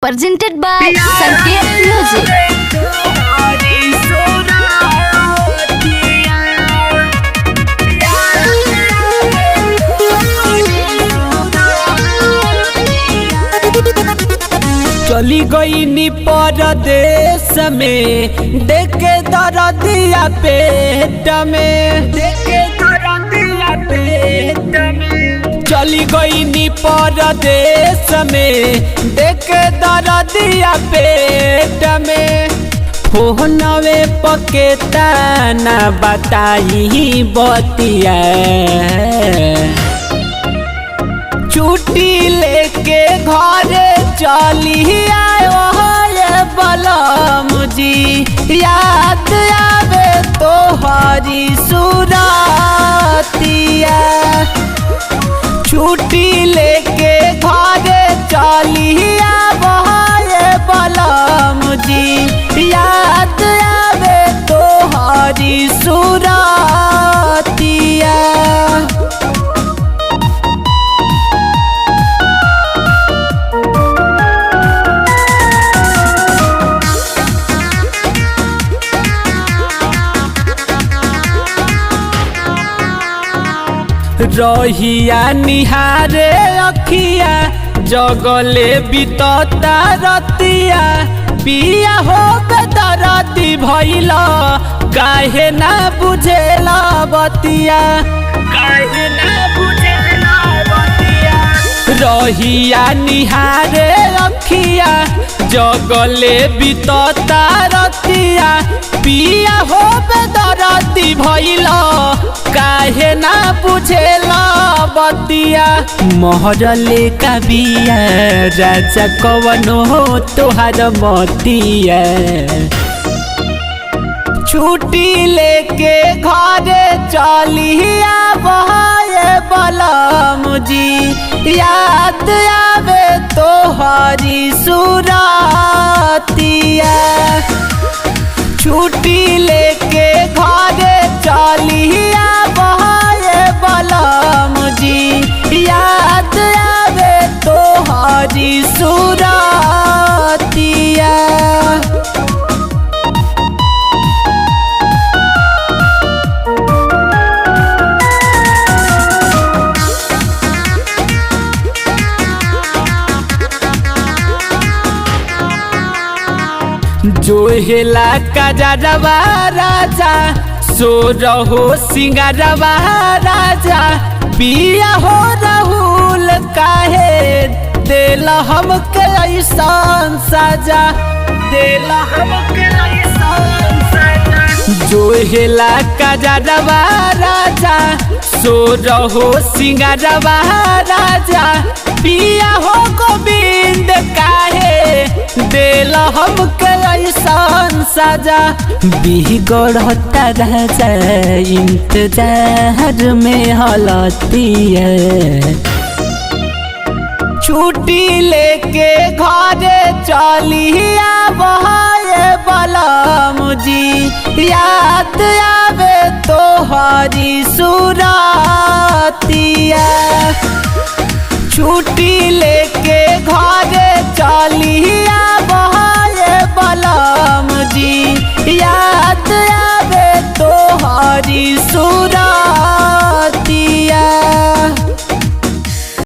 presented by Sanket Music. चली गई नी परदेश में देखे दर्दिया पेट में चली गई नी परदेश में देखे दर्दिया पेट में फोनवे पकेता न बताई बतिया छुट्टी लेके घरे चली आयो बलम जी याद आवे तो हरी सुरतिया छुट्टी लेके घरे चली आयो बलम जी याद आवे तो हरी सुरतिया। रहिया निहारे अखिया जगले बीतता रतिया पिया हो दरदी भइल काहे ना बुझेला बतिया रहिया निहारे अखिया जगले बीतता रतिया पिया हो दरदी भइल काहे ना बुझेला बतिया मोहरले का बिया राजा कवनो तोहार मतिया छुट्टी लेके घरे चलिया बहाए बलम जी याद आवे तो हरी सुरतिया छुट्टी लेके घरे चलिया बहाए बलम जी याद आवे तो हरी सुरतिया। जोहेला कजरवा राजा सो रहो सिंगारवा राजा पिया हो राहुल काहे देला हमके ऐसन सजा जोहेला कजरवा राजा सो रहो सिंगारवा राजा पिया हो गोविंद काहे देला हमके ऐसन सजा बिगड़ता राजा इंतजार में हलतिया छुट्टी लेके घरे चलिया बहाए बलम जी याद आवे तो हरी सुरतिया छुट्टी लेके